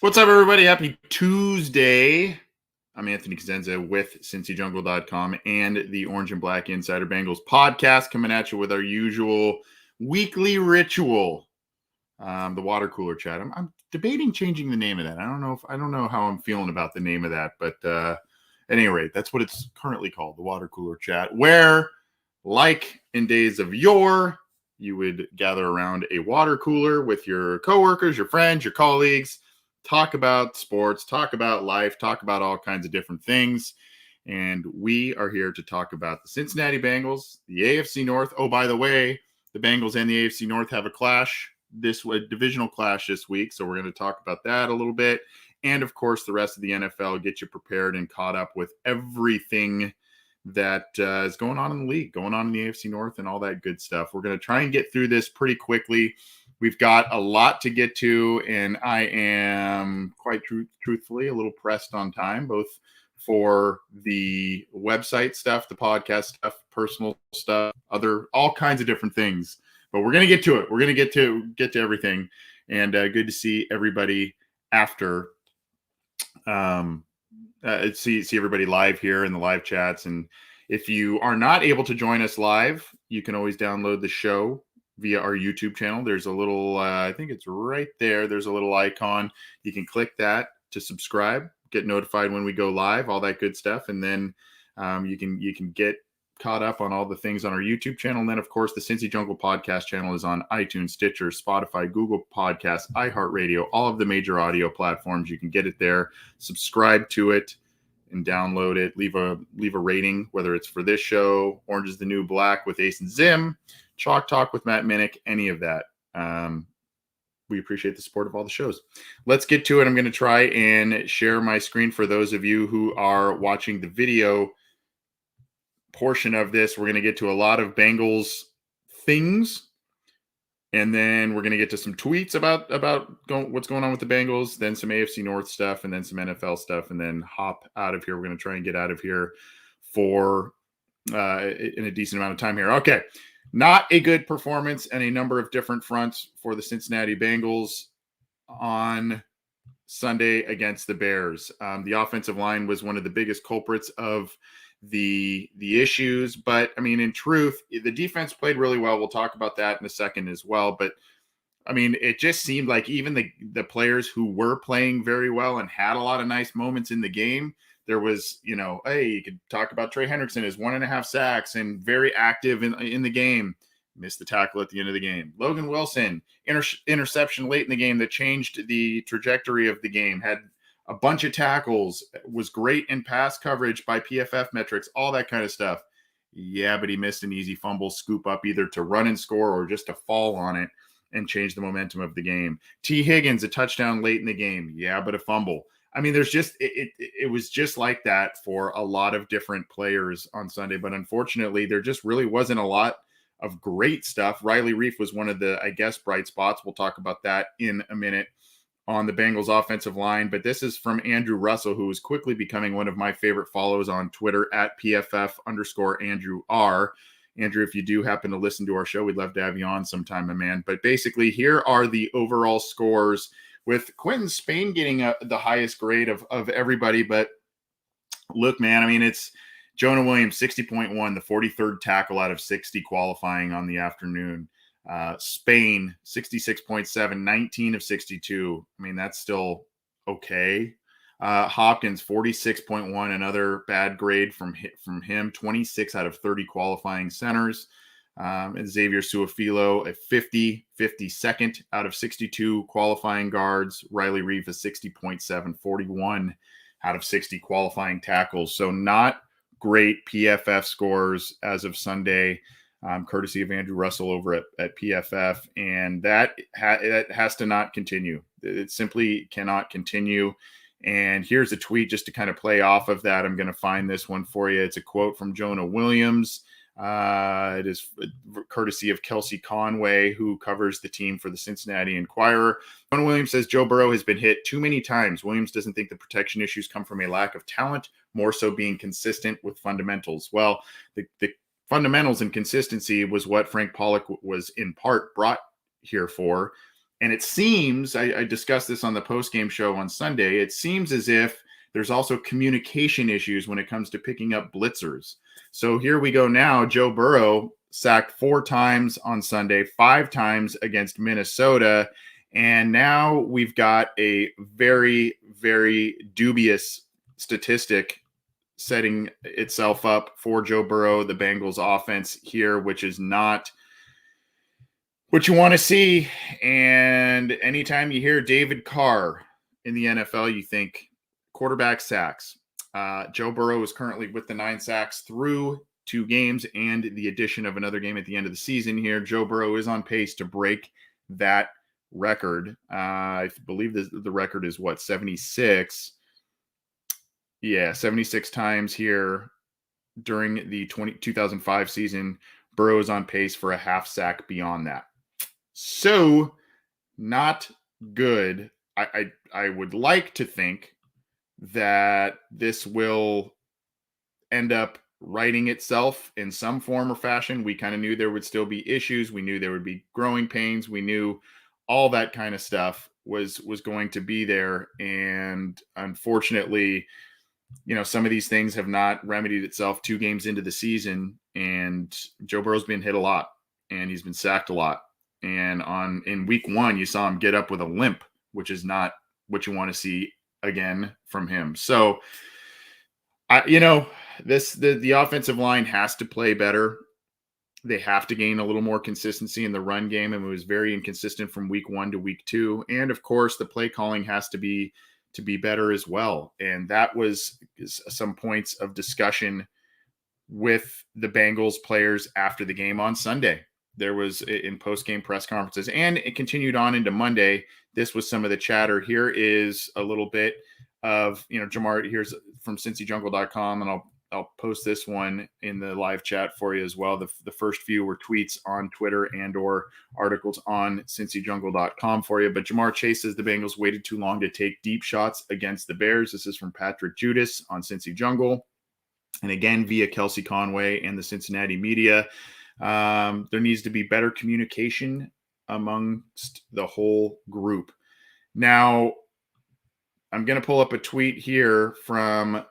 What's up, everybody? Happy Tuesday. I'm Anthony Cosenza with CincyJungle.com and the Orange and Black Insider Bengals podcast, coming at you with our usual weekly ritual, the water cooler chat. I'm debating changing the name of that. I don't know how I'm feeling about the name of that, but at any rate, that's what it's currently called, the water cooler chat, where, like in days of yore, you would gather around a water cooler with your coworkers, your friends, your colleagues, talk about sports, talk about life, talk about all kinds of different things. And we are here to talk about the Cincinnati Bengals, the AFC North. Oh, by the way, the Bengals and the AFC North have a divisional clash this week. So we're going to talk about that a little bit. And of course, the rest of the NFL, get you prepared and caught up with everything that is going on in the league, going on in the AFC North and all that good stuff. We're going to try and get through this pretty quickly. We've got a lot to get to, and I am quite truthfully a little pressed on time, both for the website stuff, the podcast stuff, personal stuff, all kinds of different things. But we're going to get to it. We're going to get to everything, and good to see everybody after. See everybody live here in the live chats, and if you are not able to join us live, you can always download the show via our YouTube channel. There's a little, I think it's right there. There's a little icon. You can click that to subscribe, get notified when we go live, all that good stuff. And then you can get caught up on all the things on our YouTube channel. And then, of course, the Cincy Jungle podcast channel is on iTunes, Stitcher, Spotify, Google Podcasts, iHeartRadio, all of the major audio platforms. You can get it there, subscribe to it, and download it. Leave a rating, whether it's for this show, Orange is the New Black with Ace and Zim, Chalk Talk with Matt Minnick, any of that. We appreciate the support of all the shows. Let's get to it. I'm going to try and share my screen for those of you who are watching the video portion of this. We're going to get to a lot of Bengals things, and then we're going to get to some tweets about what's going on with the Bengals, then some AFC North stuff, and then some NFL stuff, and then hop out of here. We're going to try and get out of here for in a decent amount of time here. Okay. Not a good performance and a number of different fronts for the Cincinnati Bengals on Sunday against the Bears. The offensive line was one of the biggest culprits of the issues, but I mean, in truth, the defense played really well. We'll talk about that in a second as well. But I mean, it just seemed like even the players who were playing very well and had a lot of nice moments in the game, there was, hey, you could talk about Trey Hendrickson as 1.5 sacks and very active in the game. Missed the tackle at the end of the game. Logan Wilson, interception late in the game that changed the trajectory of the game. Had a bunch of tackles, was great in pass coverage by PFF metrics, all that kind of stuff. Yeah, but he missed an easy fumble scoop up either to run and score or just to fall on it and change the momentum of the game. T. Higgins, a touchdown late in the game. Yeah, but a fumble. I mean, there's just it was just like that for a lot of different players on Sunday, but unfortunately, there just really wasn't a lot of great stuff. Riley Reiff was one of the, I guess, bright spots. We'll talk about that in a minute on the Bengals offensive line, but this is from Andrew Russell, who is quickly becoming one of my favorite follows on Twitter at PFF_Andrew R. Andrew, if you do happen to listen to our show, we'd love to have you on sometime, my man. But basically, here are the overall scores, with Quentin Spain getting the highest grade of everybody. But look, man, I mean, it's Jonah Williams, 60.1, the 43rd tackle out of 60 qualifying on the afternoon. Spain, 66.7, 19 of 62. I mean, that's still okay. Hopkins, 46.1, another bad grade from him, 26 out of 30 qualifying centers. And Xavier Suafilo, a 52nd out of 62 qualifying guards. Riley Reiff, a 60.7, 41 out of 60 qualifying tackles. So not great PFF scores as of Sunday, courtesy of Andrew Russell over at PFF. And that has to not continue. It simply cannot continue. And here's a tweet just to kind of play off of that. I'm going to find this one for you. It's a quote from Jonah Williams. It is courtesy of Kelsey Conway, who covers the team for the Cincinnati Enquirer. Jonah Williams says Joe Burrow has been hit too many times. Williams doesn't think the protection issues come from a lack of talent, more so being consistent with fundamentals. Well, the fundamentals and consistency was what Frank Pollock was in part brought here for. And it seems, I discussed this on the post-game show on Sunday, it seems as if there's also communication issues when it comes to picking up blitzers. So here we go now. Joe Burrow sacked 4 times on Sunday, 5 times against Minnesota. And now we've got a very, very dubious statistic setting itself up for Joe Burrow, the Bengals offense here, which is not what you want to see. And anytime you hear David Carr in the NFL, you think quarterback sacks. Joe Burrow is currently with the 9 sacks through 2 games and the addition of another game at the end of the season here. Joe Burrow is on pace to break that record. I believe the record is 76. Yeah, 76 times here during the 2005 season. Burrow is on pace for a half sack beyond that. So not good. I would like to think that this will end up righting itself in some form or fashion. We kind of knew there would still be issues. We knew there would be growing pains. We knew all that kind of stuff was going to be there. And unfortunately, some of these things have not remedied itself 2 games into the season. And Joe Burrow's been hit a lot and he's been sacked a lot. And in week 1, you saw him get up with a limp, which is not what you want to see again from him. So, the offensive line has to play better. They have to gain a little more consistency in the run game, and it was very inconsistent from week 1 to week 2. And of course, the play calling has to be better as well. And that was some points of discussion with the Bengals players after the game on Sunday. There was in post-game press conferences, and it continued on into Monday. This was some of the chatter. Here is a little bit of, Jamar, here's from cincyjungle.com, and I'll post this one in the live chat for you as well. The first few were tweets on Twitter and or articles on cincyjungle.com for you. But Jamar Chase says the Bengals waited too long to take deep shots against the Bears. This is from Patrick Judas on Cincy Jungle. And again, via Kelsey Conway and the Cincinnati media. There needs to be better communication amongst the whole group. Now, I'm going to pull up a tweet here from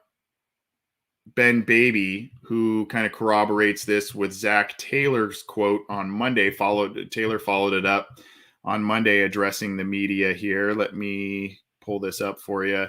Ben Baby, who kind of corroborates this with Zach Taylor's quote on Monday. Taylor followed it up on Monday addressing the media here. Let me pull this up for you.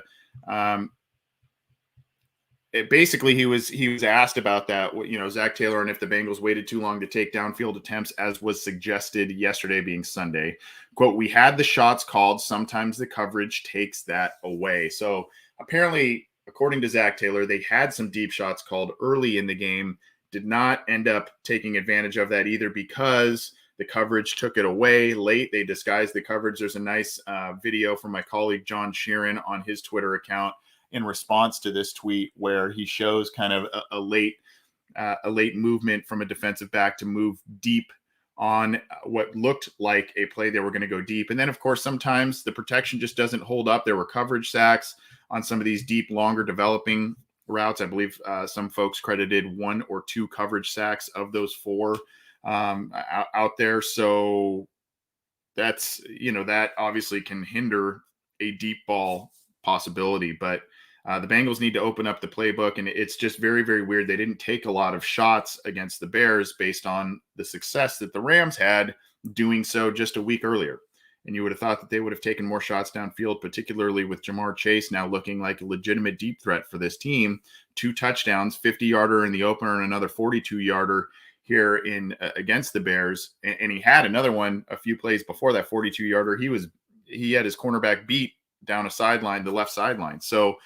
Basically, he was asked about that, Zach Taylor, and if the Bengals waited too long to take downfield attempts, as was suggested yesterday being Sunday. Quote, "We had the shots called. Sometimes the coverage takes that away." So apparently, according to Zach Taylor, they had some deep shots called early in the game, did not end up taking advantage of that either because the coverage took it away late. They disguised the coverage. There's a nice video from my colleague John Sheeran on his Twitter account in response to this tweet where he shows kind of a late movement from a defensive back to move deep on what looked like a play they were going to go deep. And then, of course, sometimes the protection just doesn't hold up. There were coverage sacks on some of these deep, longer developing routes. I believe some folks credited 1 or 2 coverage sacks of those 4 out there. So that's, that obviously can hinder a deep ball possibility. But the Bengals need to open up the playbook, and it's just very, very weird. They didn't take a lot of shots against the Bears based on the success that the Rams had doing so just a week earlier. And you would have thought that they would have taken more shots downfield, particularly with Jamar Chase now looking like a legitimate deep threat for this team. 2 touchdowns, 50-yarder in the opener and another 42-yarder here against the Bears. And he had another one a few plays before that 42-yarder. He had his cornerback beat down the left sideline. So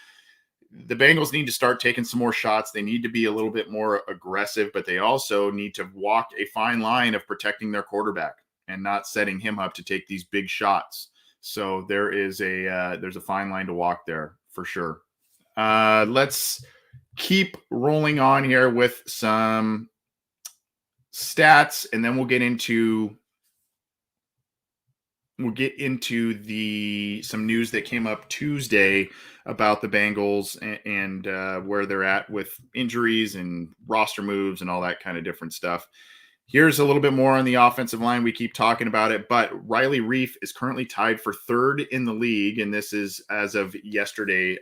the Bengals need to start taking some more shots. They need to be a little bit more aggressive, but they also need to walk a fine line of protecting their quarterback and not setting him up to take these big shots. So there's a fine line to walk there for sure. Let's keep rolling on here with some stats, and then we'll get into some news that came up Tuesday about the Bengals and where they're at with injuries and roster moves and all that kind of different stuff Here's a little bit more on the offensive line. We keep talking about it, but Riley Reiff is currently tied for third in the league, and this is as of yesterday.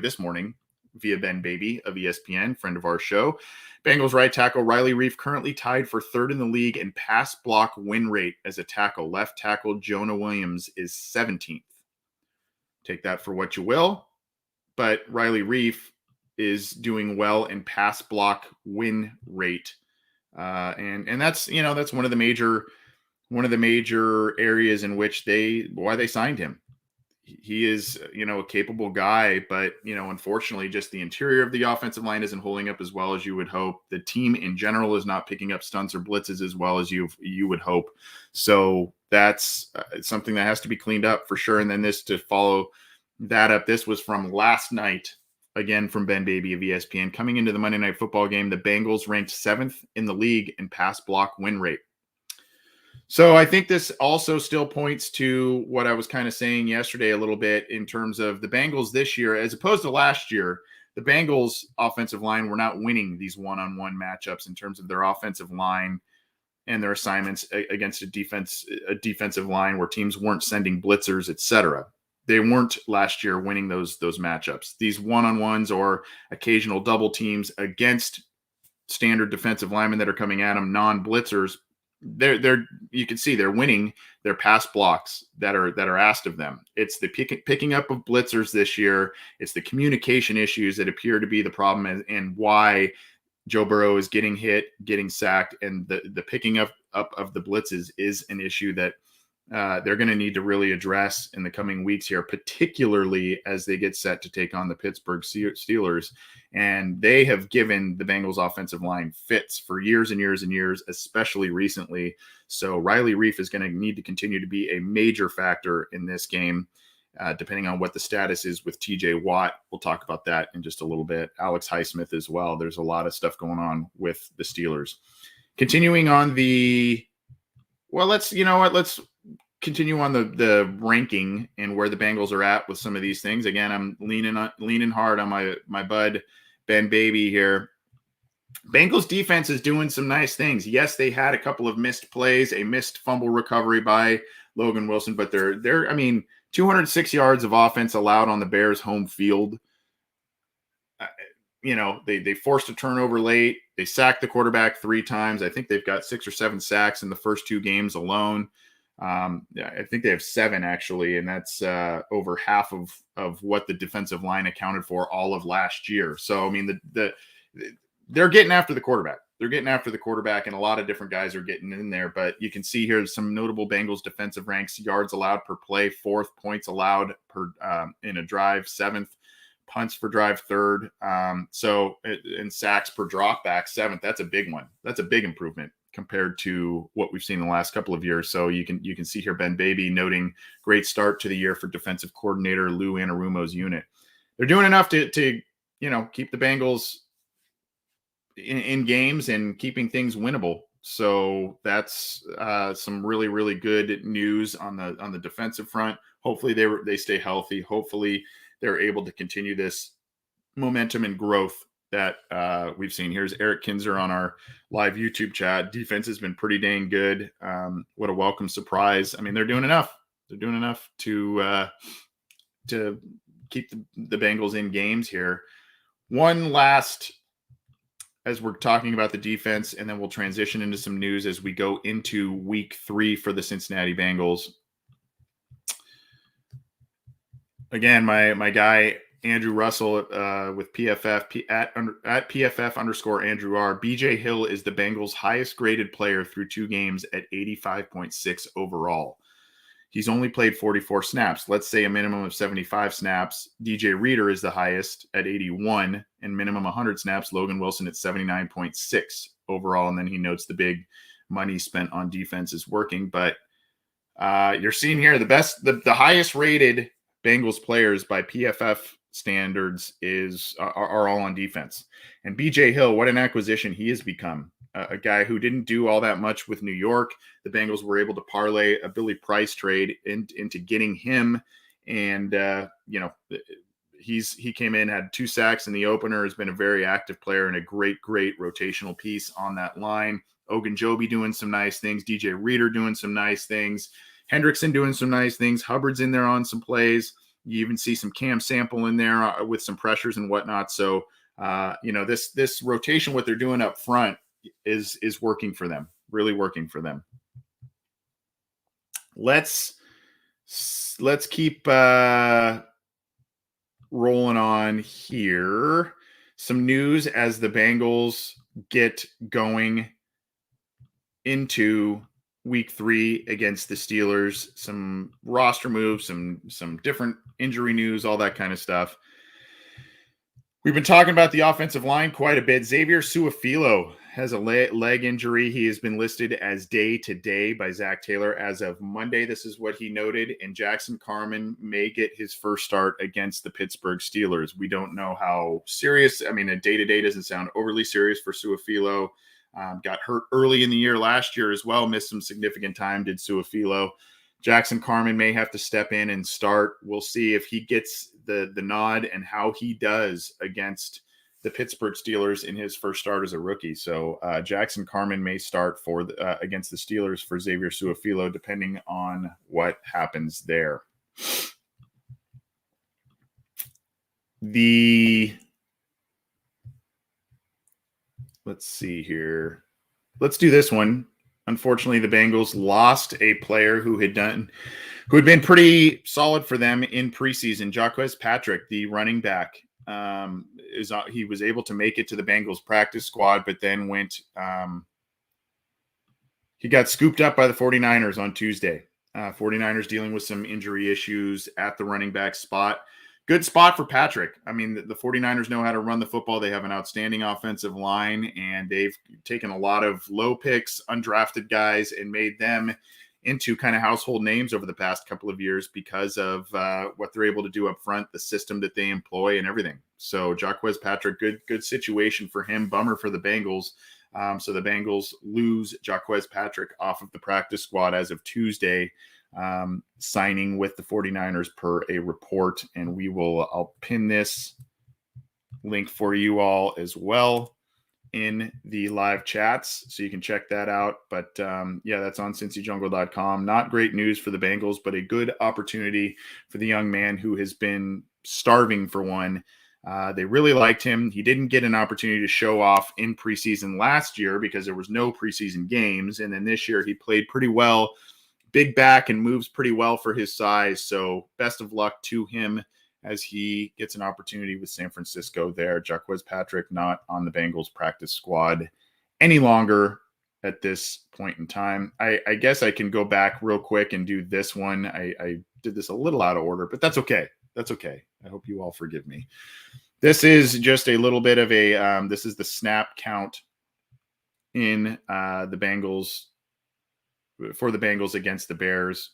This morning via Ben Baby of ESPN, friend of our show. Bengals right tackle Riley Reiff currently tied for third in the league in pass block win rate as a tackle. Left tackle Jonah Williams is 17th. Take that for what you will, but Riley Reiff is doing well in pass block win rate. And that's one of the major areas in which why they signed him. He is a capable guy, but unfortunately just the interior of the offensive line isn't holding up as well as you would hope. The team in general is not picking up stunts or blitzes as well as you would hope. So that's something that has to be cleaned up for sure. And then this to follow that up, this was from last night. Again, from Ben Baby of ESPN. Coming into the Monday Night Football game, the Bengals ranked 7th in the league in pass block win rate. So I think this also still points to what I was kind of saying yesterday a little bit in terms of the Bengals this year, as opposed to last year. The Bengals offensive line were not winning these one-on-one matchups in terms of their offensive line and their assignments against a defensive line where teams weren't sending blitzers, etc. They weren't last year winning those matchups. These one-on-ones or occasional double teams against standard defensive linemen that are coming at them, non-blitzers, you can see they're winning their pass blocks that are asked of them. It's the picking up of blitzers this year. It's the communication issues that appear to be the problem and why Joe Burrow is getting hit, getting sacked, and the picking up of the blitzes is an issue that they're going to need to really address in the coming weeks here, particularly as they get set to take on the Pittsburgh Steelers. And they have given the Bengals offensive line fits for years and years and years, especially recently. So Riley Reiff is going to need to continue to be a major factor in this game, depending on what the status is with TJ Watt. We'll talk about that in just a little bit. Alex Highsmith as well. There's a lot of stuff going on with the Steelers. Continuing on let's continue on the ranking and where the Bengals are at with some of these things. Again, I'm leaning hard on my bud Ben Baby here. Bengals defense is doing some nice things. Yes, they had a couple of missed plays, a missed fumble recovery by Logan Wilson, but they're 206 yards of offense allowed on the Bears' home field. They forced a turnover late. They sacked the quarterback 3 times. I think they've got 6 or 7 sacks in the first 2 games alone. I think they have 7 actually, and that's over half of what the defensive line accounted for all of last year. So I mean, they're getting after the quarterback. They're getting after the quarterback, and a lot of different guys are getting in there. But you can see here some notable Bengals defensive ranks: yards allowed per play, 4th; points allowed per in a drive, 7th; punts for drive, 3rd. And sacks per drop back, 7th. That's a big one. That's a big improvement compared to what we've seen in the last couple of years. So you can see here Ben Baby noting great start to the year for defensive coordinator Lou Anarumo's unit. They're doing enough to keep the Bengals in games and keeping things winnable. So that's some really, really good news on the defensive front. Hopefully they stay healthy. Hopefully they're able to continue this momentum and growth that we've seen. Here's Eric Kinzer on our live YouTube chat. Defense has been pretty dang good. What a welcome surprise. I mean, they're doing enough. They're doing enough to keep the Bengals in games here. One last, as we're talking about the defense, and then we'll transition into some news as we go into week 3 for the Cincinnati Bengals. Again, my guy, Andrew Russell with PFF at PFF _ Andrew R. BJ Hill is the Bengals' highest graded player through 2 games at 85.6 overall. He's only played 44 snaps. Let's say a minimum of 75 snaps. DJ Reader is the highest at 81 and minimum 100 snaps. Logan Wilson at 79.6 overall. And then he notes the big money spent on defense is working. But you're seeing here the highest rated Bengals players by PFF standards are all on defense. And BJ Hill, what an acquisition he has become. A guy who didn't do all that much with New York. The Bengals were able to parlay a Billy Price trade into getting him. And, he came in, had 2 sacks in the opener, has been a very active player and a great rotational piece on that line. Ogunjobi doing some nice things. DJ Reader doing some nice things. Hendrickson doing some nice things. Hubbard's in there on some plays. You even see some Cam Sample in there with some pressures and whatnot. So, this rotation, what they're doing up front is working for them, really working for them. Let's keep rolling on here. Some news as the Bengals get going into week 3 against the Steelers. Some roster moves, some different injury news, all that kind of stuff. We've been talking about the offensive line quite a bit. Xavier Su'a-Filo has a leg injury. He has been listed as day-to-day by Zach Taylor as of Monday. This is what he noted. And Jackson Carman may get his first start against the Pittsburgh Steelers. We don't know how serious. I mean, a day-to-day doesn't sound overly serious for Su'a-Filo. Got hurt early in the year last year as well. Missed some significant time, did Su'a-Filo. Jackson Carman may have to step in and start. We'll see if he gets the nod and how he does against the Pittsburgh Steelers in his first start as a rookie. So Jackson Carman may start against the Steelers for Xavier Su'a-Filo, depending on what happens there. Let's see here. Let's do this one. Unfortunately, the Bengals lost a player who had been pretty solid for them in preseason. Jaquez Patrick, the running back, he was able to make it to the Bengals practice squad, but then he got scooped up by the 49ers on Tuesday. 49ers dealing with some injury issues at the running back spot. Good spot for Patrick. I mean, the 49ers know how to run the football. They have an outstanding offensive line, and they've taken a lot of low picks, undrafted guys, and made them into kind of household names over the past couple of years because of what they're able to do up front, the system that they employ, and everything. So Jaquez Patrick, good situation for him. Bummer for the Bengals. So the Bengals lose Jaquez Patrick off of the practice squad as of Tuesday. Signing with the 49ers per a report, and I'll pin this link for you all as well in the live chats so you can check that out. But that's on cincyjungle.com. Not great news for the Bengals, but a good opportunity for the young man who has been starving for one. They really liked him. He didn't get an opportunity to show off in preseason last year because there was no preseason games, and then this year he played pretty well. Big back and moves pretty well for his size. So best of luck to him as he gets an opportunity with San Francisco there. Jaquez Patrick not on the Bengals practice squad any longer at this point in time. I guess I can go back real quick and do this one. I did this a little out of order, but that's okay. That's okay. I hope you all forgive me. This is just a little bit of this is the snap count in the Bengals for the Bengals against the Bears.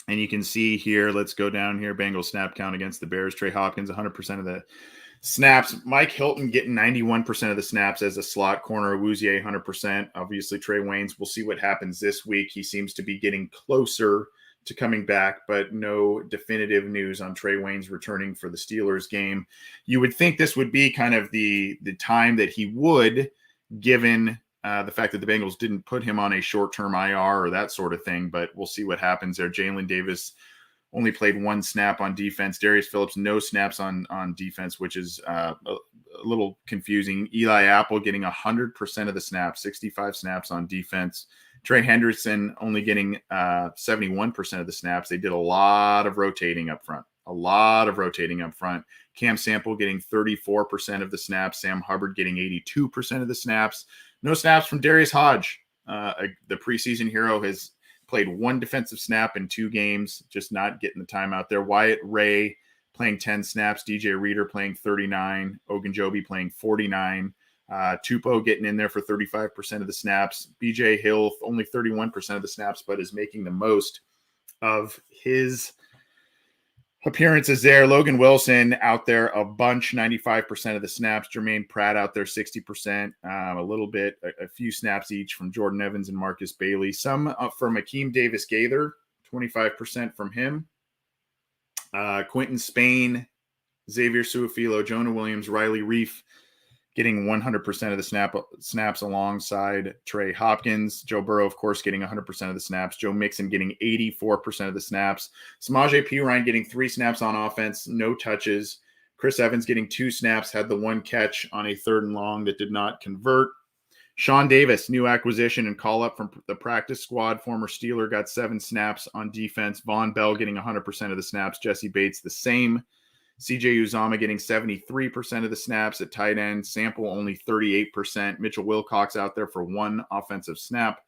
And you can see here, let's go down here, Bengals snap count against the Bears. Trey Hopkins, 100% of the snaps. Mike Hilton getting 91% of the snaps as a slot corner. Awuzie, 100%. Obviously, Trey Waynes, we'll see what happens this week. He seems to be getting closer to coming back, but no definitive news on Trey Waynes returning for the Steelers game. You would think this would be kind of the time that he would, given the fact that the Bengals didn't put him on a short-term IR or that sort of thing, but we'll see what happens there. Jalen Davis only played 1 snap on defense. Darius Phillips, no snaps on defense, which is a little confusing. Eli Apple getting 100% of the snaps, 65 snaps on defense. Trey Hendrickson only getting 71% of the snaps. They did a lot of rotating up front. Cam Sample getting 34% of the snaps. Sam Hubbard getting 82% of the snaps. No snaps from Darius Hodge. The preseason hero has played 1 defensive snap in 2 games, just not getting the time out there. Wyatt Ray playing 10 snaps. DJ Reader playing 39. Ogunjobi playing 49. Tupou getting in there for 35% of the snaps. BJ Hill only 31% of the snaps, but is making the most of his appearances there. Logan Wilson out there a bunch, 95% of the snaps. Jermaine Pratt out there 60%, a few snaps each from Jordan Evans and Marcus Bailey. Some from Akeem Davis-Gaither, 25% from him. Quentin Spain, Xavier Su'a-Filo, Jonah Williams, Riley Reiff getting 100% of the snaps alongside Trey Hopkins. Joe Burrow, of course, getting 100% of the snaps. Joe Mixon getting 84% of the snaps. Samaje Perine getting 3 snaps on offense, no touches. Chris Evans getting 2 snaps, had the 1 catch on a 3rd and long that did not convert. Sean Davis, new acquisition and call up from the practice squad, former Steeler, got 7 snaps on defense. Von Bell getting 100% of the snaps. Jesse Bates the same. CJ Uzama getting 73% of the snaps at tight end. Sample only 38%. Mitchell Wilcox out there for 1 offensive snap.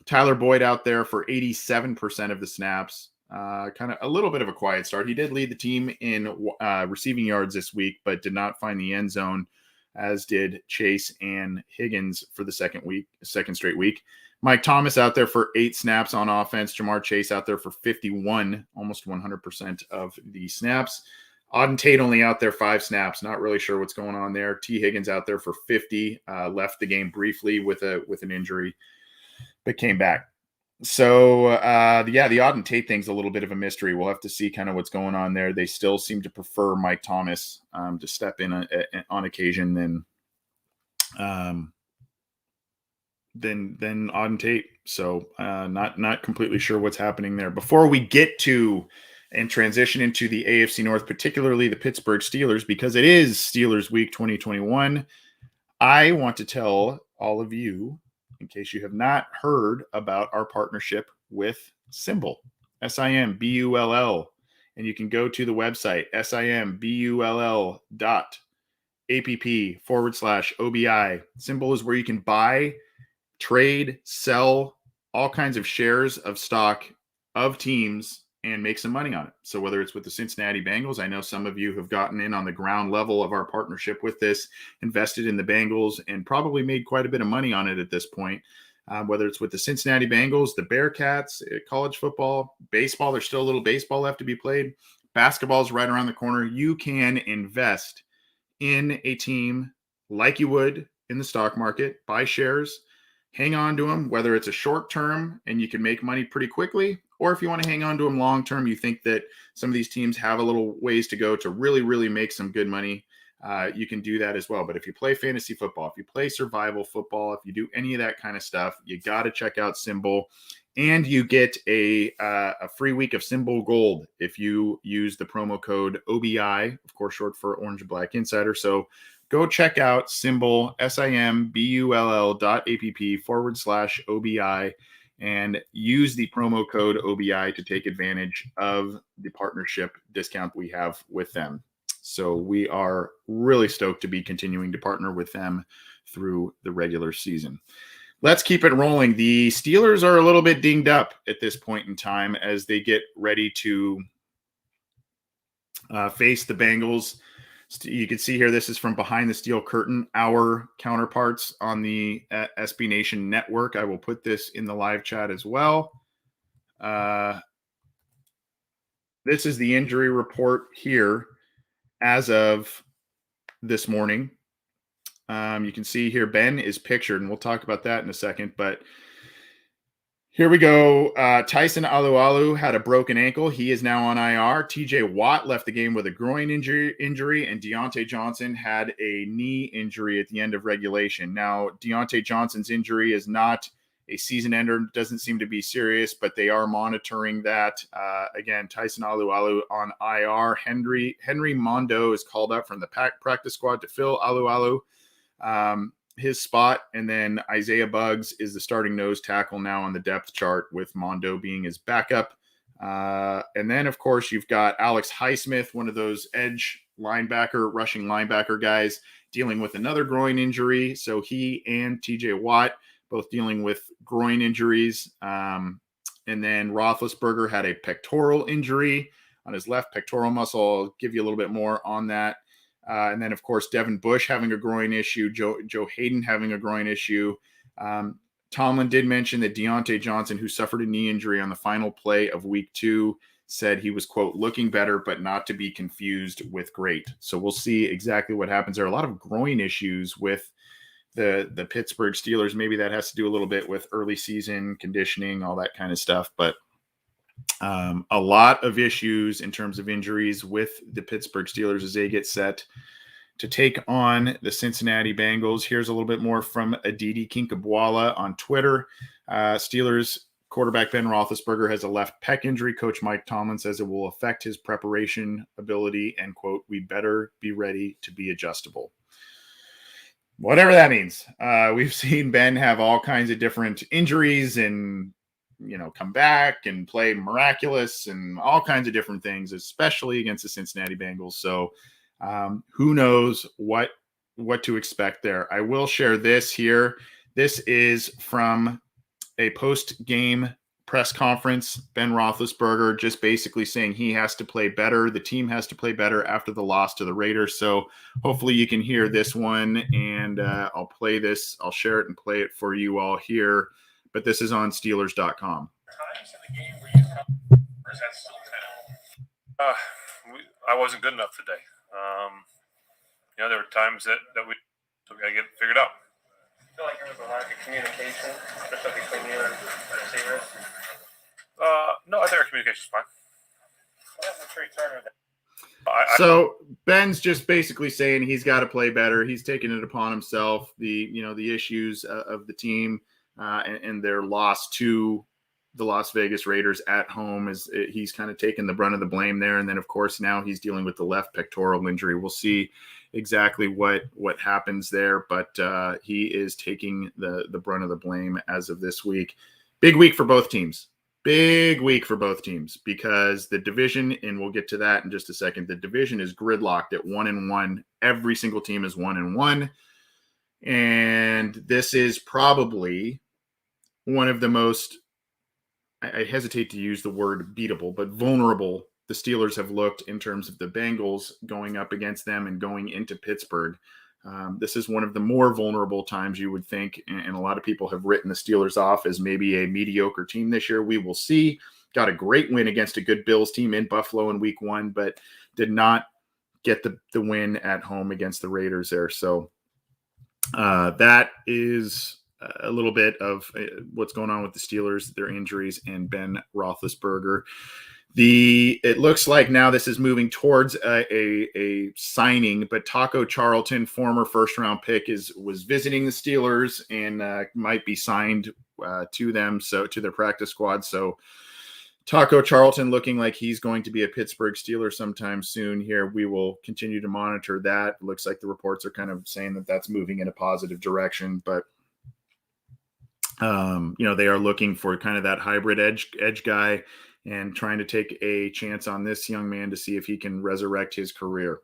Tyler Boyd out there for 87% of the snaps. Kind of a little bit of a quiet start. He did lead the team in receiving yards this week, but did not find the end zone, as did Chase and Higgins for the second straight week. Mike Thomas out there for 8 snaps on offense. Jamar Chase out there for 51, almost 100% of the snaps. Auden Tate only out there 5 snaps. Not really sure what's going on there. T. Higgins out there for 50, left the game briefly with an injury, but came back. So, the Auden Tate thing's a little bit of a mystery. We'll have to see kind of what's going on there. They still seem to prefer Mike Thomas to step in on occasion than Auden Tate. So, not completely sure what's happening there. Before we get to and transition into the AFC North, particularly the Pittsburgh Steelers, because it is Steelers Week 2021, I want to tell all of you, in case you have not heard about our partnership with Simbull, SIMBULL. And you can go to the website, simbull.app/OBI. Simbull is where you can buy, trade, sell all kinds of shares of stock of teams and make some money on it. So whether it's with the Cincinnati Bengals, I know some of you have gotten in on the ground level of our partnership with this, invested in the Bengals, and probably made quite a bit of money on it at this point. Whether it's with the Cincinnati Bengals, the Bearcats, college football, baseball, there's still a little baseball left to be played. Basketball is right around the corner. You can invest in a team like you would in the stock market, buy shares, hang on to them, whether it's a short term and you can make money pretty quickly, or if you want to hang on to them long term, you think that some of these teams have a little ways to go to really, really make some good money, you can do that as well. But if you play fantasy football, if you play survival football, if you do any of that kind of stuff, you got to check out Simbull. And you get a free week of Simbull Gold if you use the promo code OBI, of course, short for Orange and Black Insider. So go check out Simbull, simbull.app/OBI, and use the promo code OBI to take advantage of the partnership discount we have with them. So we are really stoked to be continuing to partner with them through the regular season. Let's keep it rolling. The Steelers are a little bit dinged up at this point in time as they get ready to face the Bengals. You can see here, this is from behind the steel curtain, our counterparts on the SB Nation network. I will put this in the live chat as well. This is the injury report here as of this morning. You can see here, Ben is pictured, and we'll talk about that in a second, but here we go. Tyson Alualu had a broken ankle. He is now on IR. TJ Watt left the game with a groin injury, and Deontay Johnson had a knee injury at the end of regulation. Now, Deontay Johnson's injury is not a season ender, doesn't seem to be serious, but they are monitoring that. Again, Tyson Alualu on IR. Henry Mondo is called up from the practice squad to fill Alualu. His spot, and then Isaiah Buggs is the starting nose tackle now on the depth chart, with Mondo being his backup. And then, of course, you've got Alex Highsmith, one of those edge linebacker, rushing linebacker guys, dealing with another groin injury. So he and TJ Watt both dealing with groin injuries. And then Roethlisberger had a pectoral injury on his left pectoral muscle. I'll give you a little bit more on that. And then, of course, Devin Bush having a groin issue, Joe Hayden having a groin issue. Tomlin did mention that Deontay Johnson, who suffered a knee injury on the final play of week 2, said he was, quote, looking better, but not to be confused with great. So we'll see exactly what happens. There are a lot of groin issues with the Pittsburgh Steelers. Maybe that has to do a little bit with early season conditioning, all that kind of stuff. But a lot of issues in terms of injuries with the Pittsburgh Steelers as they get set to take on the Cincinnati Bengals. Here's a little bit more from Aditi Kinkabwala on Twitter. Steelers quarterback Ben Roethlisberger has a left pec injury. Coach Mike Tomlin says it will affect his preparation ability and, quote, we better be ready to be adjustable. Whatever that means. We've seen Ben have all kinds of different injuries and, come back and play miraculous and all kinds of different things, especially against the Cincinnati Bengals. So who knows what to expect there. I will share this here. This is from a post-game press conference. Ben Roethlisberger just basically saying he has to play better. The team has to play better after the loss to the Raiders. So hopefully you can hear this one, and I'll play this. I'll share it and play it for you all here. But this is on Steelers.com. Times in the game where you or is that still I wasn't good enough today. There were times that we got to get it figured out. I feel like there was a lack of communication, especially between you and the receivers. No, I think our communication's fine. So Ben's just basically saying he's got to play better. He's taking it upon himself. The issues of the team and their loss to the Las Vegas Raiders at home he's kind of taken the brunt of the blame there. And then of course now he's dealing with the left pectoral injury. We'll see exactly what happens there, but he is taking the brunt of the blame as of this week. Big week for both teams. Big week for both teams because the division, and we'll get to that in just a second, the division is gridlocked at 1-1. Every single team is 1-1. And this is probably one of the most, I hesitate to use the word beatable, but vulnerable the Steelers have looked in terms of the Bengals going up against them and going into Pittsburgh. This is one of the more vulnerable times you would think, and a lot of people have written the Steelers off as maybe a mediocre team this year. We will see. Got a great win against a good Bills team in Buffalo in week 1, but did not get the win at home against the Raiders there. So that is a little bit of what's going on with the Steelers, their injuries, and Ben Roethlisberger. It looks like now this is moving towards a signing, but Taco Charlton, former first-round pick, was visiting the Steelers and might be signed to them, so to their practice squad. So Taco Charlton looking like he's going to be a Pittsburgh Steeler sometime soon here. We will continue to monitor that. It looks like the reports are kind of saying that that's moving in a positive direction, but they are looking for kind of that hybrid edge guy and trying to take a chance on this young man to see if he can resurrect his career.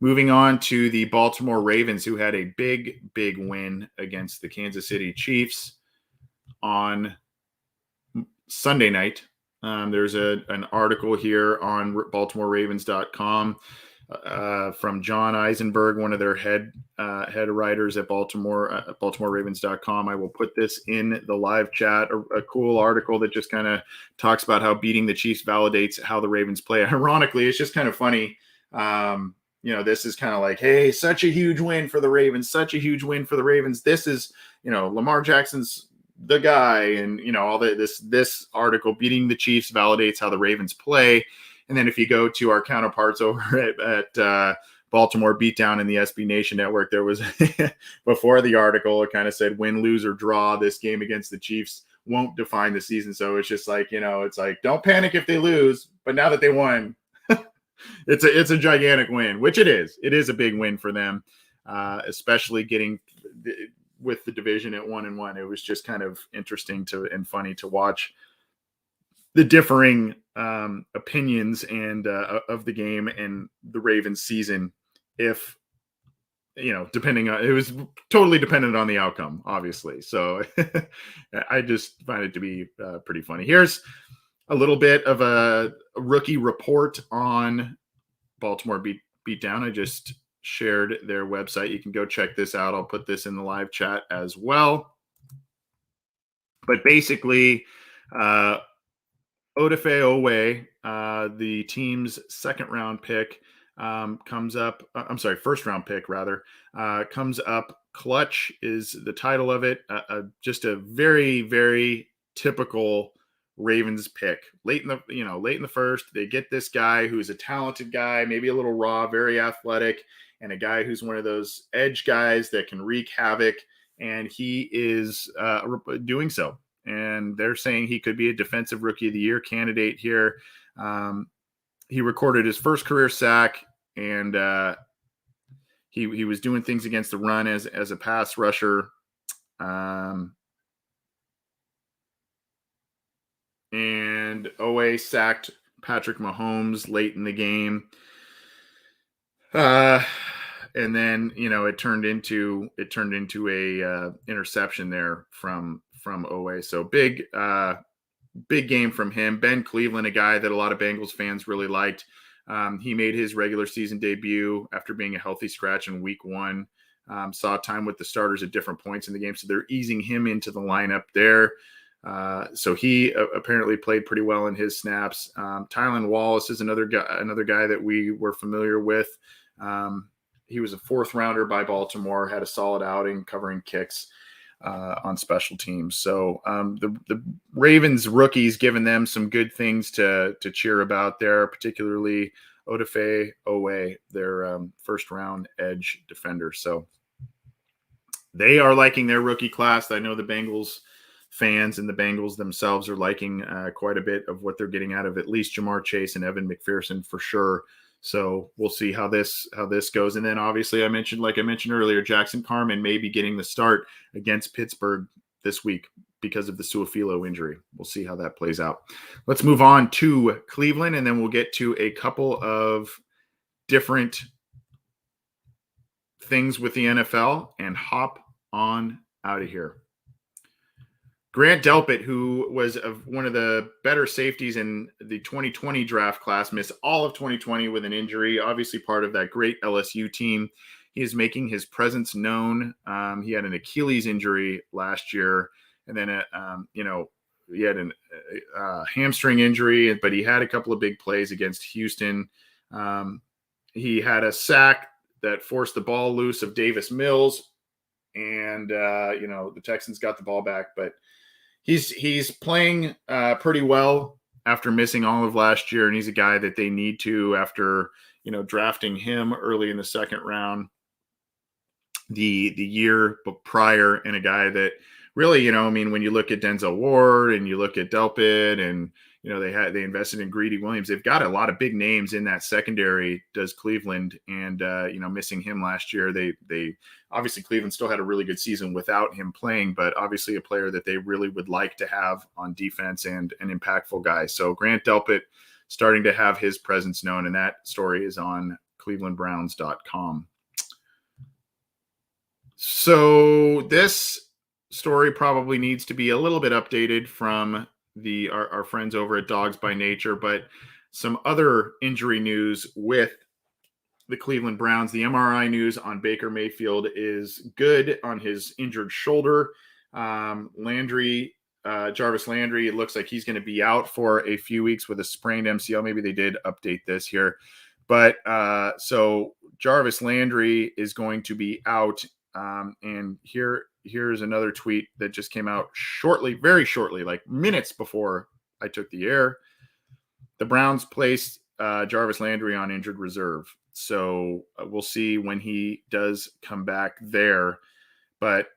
Moving on to the Baltimore Ravens, who had a big win against the Kansas City Chiefs on Sunday night. There's an article here on BaltimoreRavens.com from John Eisenberg, one of their head writers at BaltimoreRavens.com. I will put this in the live chat, a cool article that just kind of talks about how beating the Chiefs validates how the Ravens play. Ironically, it's just kind of funny. This is kind of like, hey, such a huge win for the Ravens, such a huge win for the Ravens. This is, Lamar Jackson's the guy, and all this article, beating the Chiefs validates how the Ravens play. And then if you go to our counterparts over at Baltimore Beatdown in the SB Nation Network, there was before the article, it kind of said win, lose, or draw. This game against the Chiefs won't define the season. So it's just like, it's like, don't panic if they lose. But now that they won, it's a gigantic win, which it is. It is a big win for them, especially getting with the division at 1-1. It was just kind of interesting and funny to watch the differing opinions and of the game and the Ravens season. If depending on, it was totally dependent on the outcome, obviously. So I just find it to be pretty funny. Here's a little bit of a rookie report on Baltimore Beatdown. I just shared their website. You can go check this out. I'll put this in the live chat as well. But basically, Odafe Owe, the team's second-round pick, first-round pick, rather, comes up clutch is the title of it. Just a very, very typical Ravens pick late in the first. They get this guy who's a talented guy, maybe a little raw, very athletic, and a guy who's one of those edge guys that can wreak havoc. And he is doing so. And they're saying he could be a defensive rookie of the year candidate here. He recorded his first career sack, and he was doing things against the run as a pass rusher. And OA sacked Patrick Mahomes late in the game. And then, it turned into a interception there from OA. So big game from him. Ben Cleveland, a guy that a lot of Bengals fans really liked. He made his regular season debut after being a healthy scratch in week 1. Saw time with the starters at different points in the game. So they're easing him into the lineup there. So he apparently played pretty well in his snaps. Tylan Wallace is another guy that we were familiar with. He was a 4th rounder by Baltimore, had a solid outing covering kicks on special teams. So the Ravens rookies giving them some good things to cheer about there, particularly Odafe Owe, their first round edge defender. So they are liking their rookie class. I know the Bengals fans and the Bengals themselves are liking quite a bit of what they're getting out of at least Jamar Chase and Evan McPherson for sure. So we'll see how this goes. And then obviously I mentioned earlier, Jackson Carman may be getting the start against Pittsburgh this week because of the Suafilo injury. We'll see how that plays out. Let's move on to Cleveland, and then we'll get to a couple of different things with the NFL and hop on out of here. Grant Delpit, who was one of the better safeties in the 2020 draft class, missed all of 2020 with an injury, obviously part of that great LSU team. He is making his presence known. He had an Achilles injury last year, and then, he had a hamstring injury, but he had a couple of big plays against Houston. He had a sack that forced the ball loose of Davis Mills, and, the Texans got the ball back, but he's playing pretty well after missing all of last year, and he's a guy that they need to after drafting him early in the second round the year prior, and a guy that really when you look at Denzel Ward and you look at Delpit and they invested in Greedy Williams, they've got a lot of big names in that secondary, does Cleveland, and missing him last year, they obviously Cleveland still had a really good season without him playing, but obviously a player that they really would like to have on defense and an impactful guy. So Grant Delpit starting to have his presence known, and that story is on clevelandbrowns.com. So this story probably needs to be a little bit updated from our friends over at Dogs by Nature, but some other injury news with the Cleveland Browns. The MRI news on Baker Mayfield is good on his injured shoulder. Jarvis Landry, it looks like he's going to be out for a few weeks with a sprained MCL. Maybe they did update this here. But so Jarvis Landry is going to be out. And here's another tweet that just came out very shortly, like minutes before I took the air. The Browns placed Jarvis Landry on injured reserve. So we'll see when he does come back there. But,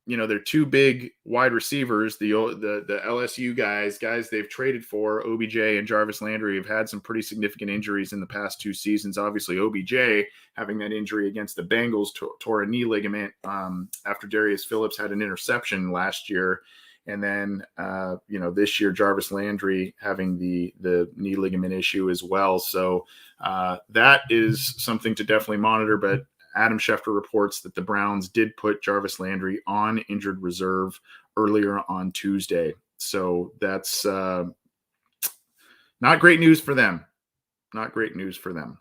they're two big wide receivers, the LSU guys they've traded for, OBJ and Jarvis Landry, have had some pretty significant injuries in the past 2 seasons. Obviously, OBJ having that injury against the Bengals, tore a knee ligament after Darius Phillips had an interception last year. And then, this year, Jarvis Landry having the knee ligament issue as well. So that is something to definitely monitor. But Adam Schefter reports that the Browns did put Jarvis Landry on injured reserve earlier on Tuesday. So that's not great news for them. Not great news for them.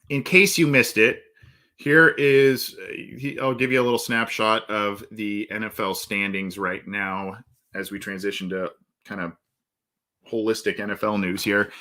In case you missed it, I'll give you a little snapshot of the NFL standings right now as we transition to kind of holistic NFL news here.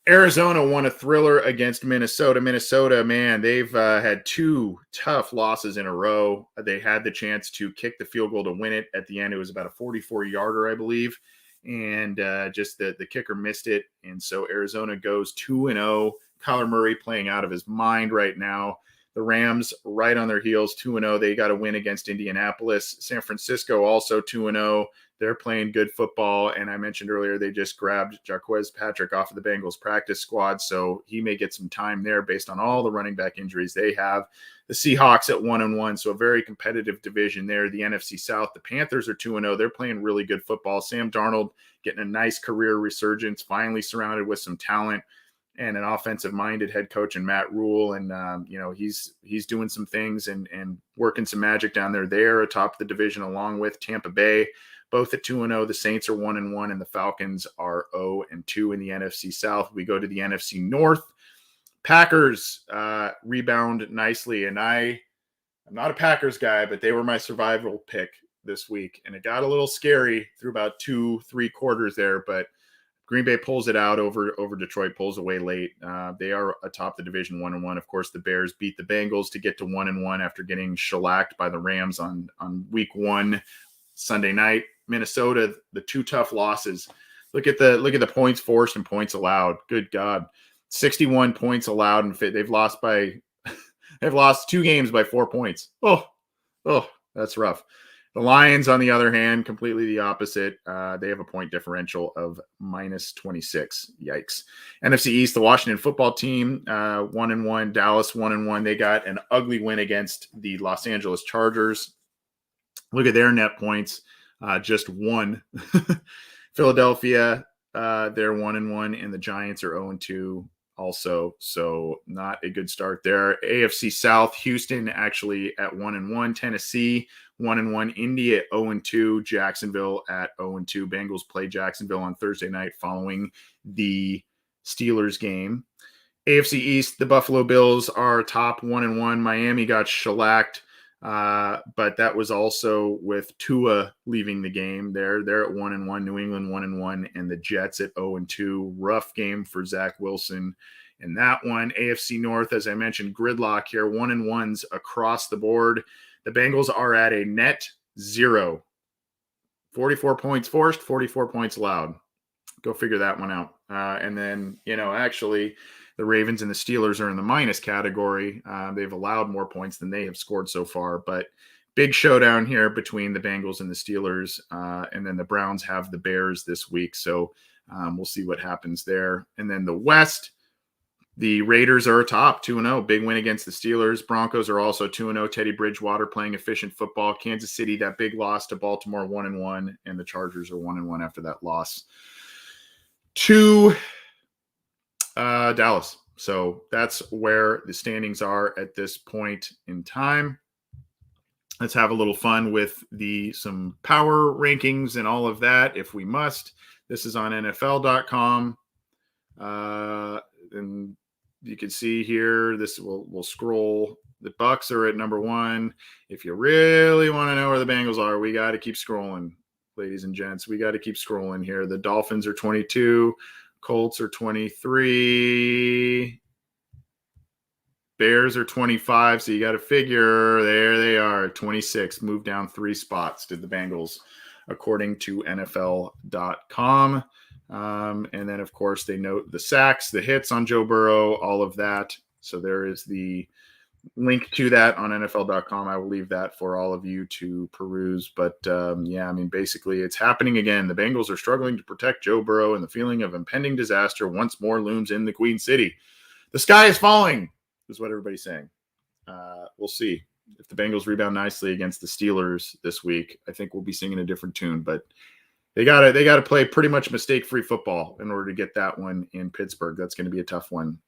Arizona won a thriller against Minnesota. Minnesota, man, they've had 2 tough losses in a row. They had the chance to kick the field goal to win it at the end. It was about a 44-yarder, I believe. and just the kicker missed it. And so Arizona goes 2-0. Kyler Murray playing out of his mind right now. The Rams right on their heels, 2-0. They got a win against Indianapolis. San Francisco also 2-0. They're playing good football. And I mentioned earlier, they just grabbed Jarquez Patrick off of the Bengals practice squad. So he may get some time there based on all the running back injuries they have. The Seahawks at 1-1. So a very competitive division there. The NFC South, the Panthers are 2-0. They're playing really good football. Sam Darnold getting a nice career resurgence, finally surrounded with some talent and an offensive-minded head coach in Matt Rule. And, he's doing some things and working some magic down there. They're atop the division along with Tampa Bay, both at 2-0. The Saints are 1-1, and the Falcons are 0-2 in the NFC South. We go to the NFC North. Packers rebound nicely, and I'm not a Packers guy, but they were my survival pick this week, and it got a little scary through about 2-3 quarters there, but Green Bay pulls it out over Detroit, pulls away late. They are atop the division 1-1. Of course, the Bears beat the Bengals to get to 1-1 after getting shellacked by the Rams on week 1 Sunday night. Minnesota, the 2 tough losses. Look at the points forced and points allowed. Good God, 61 points allowed, and they've lost 2 games by 4 points. Oh, that's rough. The Lions, on the other hand, completely the opposite. They have a point differential of -26. Yikes. NFC East, the Washington football team, 1-1. Dallas, 1-1. They got an ugly win against the Los Angeles Chargers. Look at their net points, just 1. Philadelphia, they're 1-1, and the Giants are 0-2 also. So not a good start there. AFC South, Houston actually at 1-1. Tennessee, 1-1. Indy at 0-2. Jacksonville at 0-2. Bengals play Jacksonville on Thursday night following the Steelers game. AFC East, the Buffalo Bills are top 1-1. Miami got shellacked, but that was also with Tua leaving the game. They're at 1-1. New England 1-1, and the Jets at 0-2. Rough game for Zach Wilson in that one. AFC North, as I mentioned, gridlock here. 1-1s across the board. The Bengals are at a net 0. 44 points forced, 44 points allowed. Go figure that one out. And then, actually, the Ravens and the Steelers are in the minus category. They've allowed more points than they have scored so far. But big showdown here between the Bengals and the Steelers. And then the Browns have the Bears this week. So we'll see what happens there. And then the West, the Raiders are atop 2-0. Big win against the Steelers. Broncos are also 2-0. Teddy Bridgewater playing efficient football. Kansas City, that big loss to Baltimore, 1-1. And the Chargers are 1-1 after that loss to Dallas. So that's where the standings are at this point in time. Let's have a little fun with some power rankings and all of that if we must. This is on NFL.com. And you can see here, this will scroll. The Bucs are at number 1. If you really want to know where the Bengals are, we got to keep scrolling, ladies and gents. We got to keep scrolling here. The Dolphins are 22. Colts are 23. Bears are 25. So you got to figure, there they are, 26. Moved down 3 spots did the Bengals, according to NFL.com. And then, of course, they note the sacks, the hits on Joe Burrow, all of that. So there is the link to that on NFL.com. I will leave that for all of you to peruse. But, basically it's happening again. The Bengals are struggling to protect Joe Burrow, and the feeling of impending disaster once more looms in the Queen City. The sky is falling, is what everybody's saying. We'll see. If the Bengals rebound nicely against the Steelers this week, I think we'll be singing a different tune. But they gotta play pretty much mistake-free football in order to get that one in Pittsburgh. That's going to be a tough one.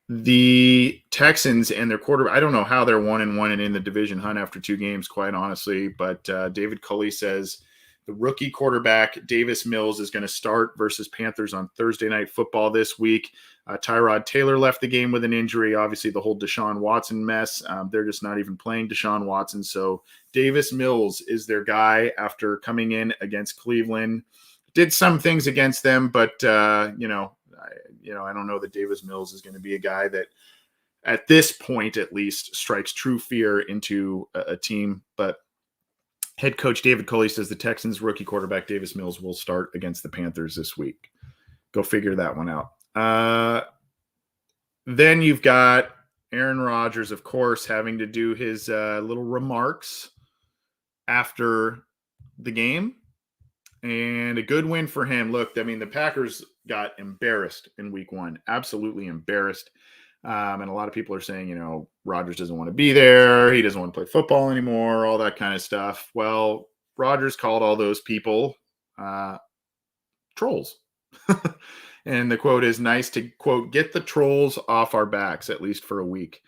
The Texans and their quarterback, I don't know how they're 1-1 and in the division hunt after 2 games, quite honestly. But David Culley says the rookie quarterback Davis Mills is going to start versus Panthers on Thursday Night Football this week. Tyrod Taylor left the game with an injury. Obviously, the whole Deshaun Watson mess. They're just not even playing Deshaun Watson. So Davis Mills is their guy after coming in against Cleveland. Did some things against them, but I don't know that Davis Mills is going to be a guy that, at this point at least, strikes true fear into a team. But Head coach David Culley says the Texans rookie quarterback Davis Mills will start against the Panthers this week. Go figure that one out. Then you've got Aaron Rodgers, of course, having to do his little remarks after the game. And a good win for him. Look, I mean, the Packers got embarrassed in week 1. Absolutely embarrassed. And a lot of people are saying, Rodgers doesn't want to be there. He doesn't want to play football anymore, all that kind of stuff. Well, Rodgers called all those people trolls. And the quote is nice to, quote, get the trolls off our backs, at least for a week.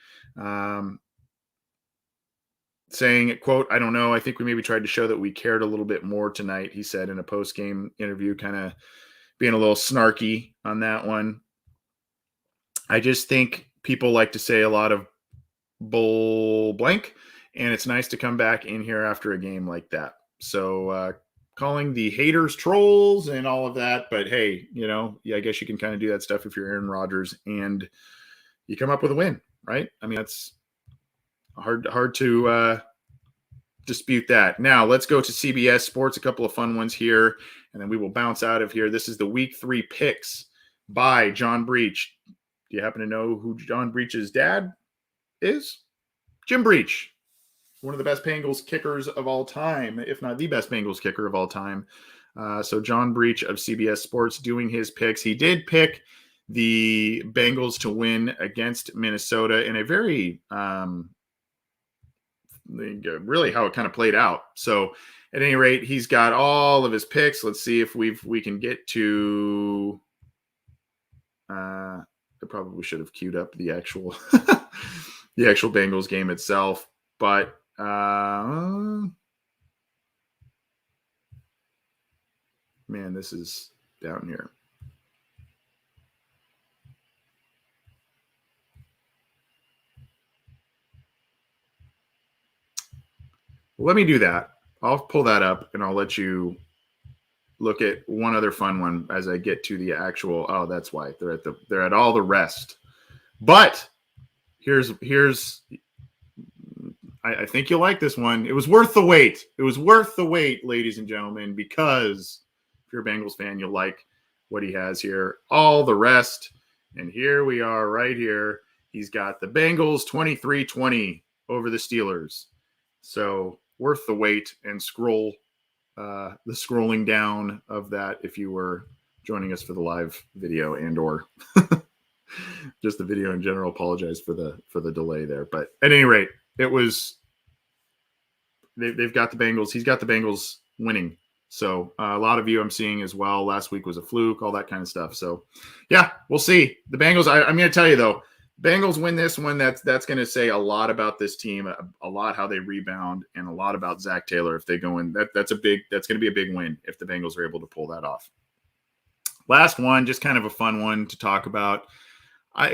Saying, quote, I don't know. I think we maybe tried to show that we cared a little bit more tonight, he said in a post-game interview, kind of being a little snarky on that one. I just think people like to say a lot of bull blank, and it's nice to come back in here after a game like that. So calling the haters trolls and all of that, but hey, I guess you can kind of do that stuff if you're Aaron Rodgers and you come up with a win, right? I mean, that's hard to dispute that. Now let's go to CBS Sports, a couple of fun ones here, and then we will bounce out of here. This is the Week 3 picks by John Breach. Do you happen to know who John Breach's dad is? Jim Breach, one of the best Bengals kickers of all time, if not the best Bengals kicker of all time. So John Breach of CBS Sports doing his picks. He did pick the Bengals to win against Minnesota in a very really how it kind of played out. So at any rate, he's got all of his picks. Let's see if we can get to I probably should have queued up the actual the actual Bengals game itself, but man, this is down here. Let me do that. I'll pull that up and I'll let you look at one other fun one as I get to the actual. Oh, that's why they're at all the rest. But here's I think you'll like this one. It was worth the wait. It was worth the wait, ladies and gentlemen, because if you're a Bengals fan, you'll like what he has here. All the rest. And here we are right here. He's got the Bengals 23-20 over the Steelers. So worth the wait, and scroll the scrolling down of that if you were joining us for the live video and or just the video in general. Apologize for the delay there. But at any rate, it was they've got the Bengals. He's got the Bengals winning. So a lot of you I'm seeing as well. Last week was a fluke, all that kind of stuff. So yeah, we'll see. The Bengals, I'm going to tell you though, Bengals win this one. That's going to say a lot about this team, a lot how they rebound, and a lot about Zach Taylor if they go in. That's going to be a big win if the Bengals are able to pull that off. Last one, just kind of a fun one to talk about. I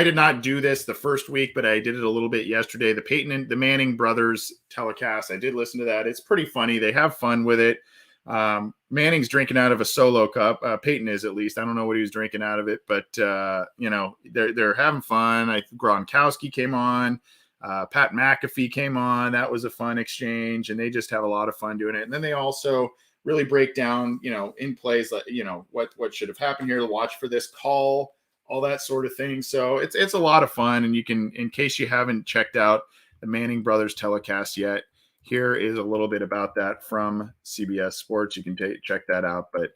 did not do this the first week, but I did it a little bit yesterday. The Manning brothers telecast. I did listen to that. It's pretty funny. They have fun with it. Manning's drinking out of a solo cup. Peyton is, at least. I don't know what he was drinking out of it, but they're having fun. Gronkowski came on, Pat McAfee came on. That was a fun exchange, and they just have a lot of fun doing it. And then they also really break down, in plays, what should have happened here, to watch for this call, all that sort of thing. So it's a lot of fun, and you can, in case you haven't checked out the Manning brothers telecast yet, here is a little bit about that from CBS Sports. You can check that out. But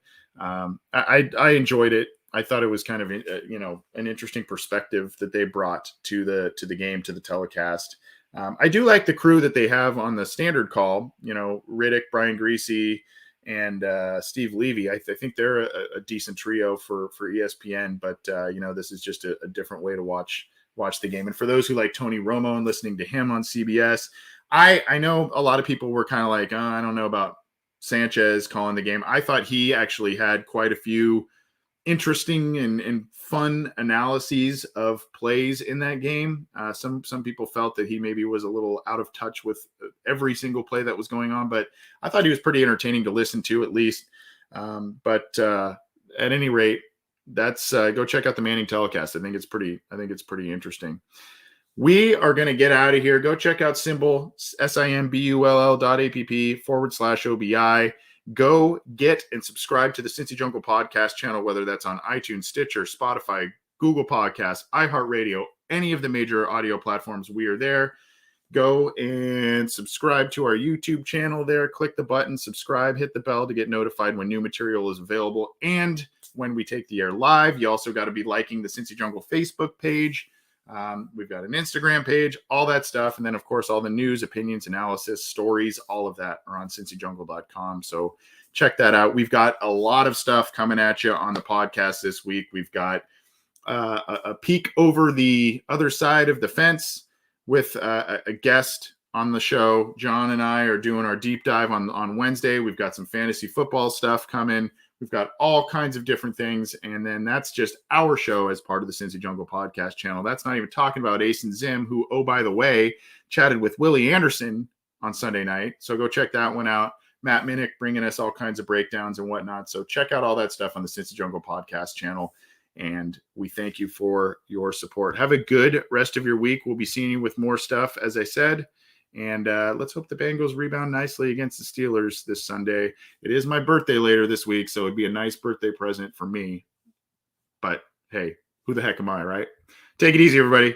I enjoyed it. I thought it was kind of an interesting perspective that they brought to the game, to the telecast. I do like the crew that they have on the standard call. Riddick, Brian Greasy, and Steve Levy. I think they're a decent trio for ESPN. But this is just a different way to watch the game. And for those who like Tony Romo and listening to him on CBS. I know a lot of people were kind of like, I don't know about Sanchez calling the game. I thought he actually had quite a few interesting and fun analyses of plays in that game. Some people felt that he maybe was a little out of touch with every single play that was going on, but I thought he was pretty entertaining to listen to, at least. But at any rate, that's go check out the Manning telecast. I think it's pretty interesting. We are going to get out of here. Go check out Symbol, simbull.app/OBI. Go get and subscribe to the Cincy Jungle podcast channel, whether that's on iTunes, Stitcher, Spotify, Google Podcasts, iHeartRadio, any of the major audio platforms. We are there. Go and subscribe to our YouTube channel there. Click the button, subscribe, hit the bell to get notified when new material is available and when we take the air live. You also got to be liking the Cincy Jungle Facebook page. We've got an Instagram page, all that stuff. And then, of course, all the news, opinions, analysis, stories, all of that are on cincyjungle.com. So check that out. We've got a lot of stuff coming at you on the podcast this week. We've got a peek over the other side of the fence with a guest on the show. John and I are doing our deep dive on Wednesday. We've got some fantasy football stuff coming. We've got all kinds of different things. And then that's just our show as part of the Cincy Jungle podcast channel. That's not even talking about Ace and Zim, who, oh, by the way, chatted with Willie Anderson on Sunday night. So go check that one out. Matt Minnick bringing us all kinds of breakdowns and whatnot. So check out all that stuff on the Cincy Jungle podcast channel. And we thank you for your support. Have a good rest of your week. We'll be seeing you with more stuff, as I said. And let's hope the Bengals rebound nicely against the Steelers this Sunday. It is my birthday later this week, so it'd be a nice birthday present for me. But, hey, who the heck am I, right? Take it easy, everybody.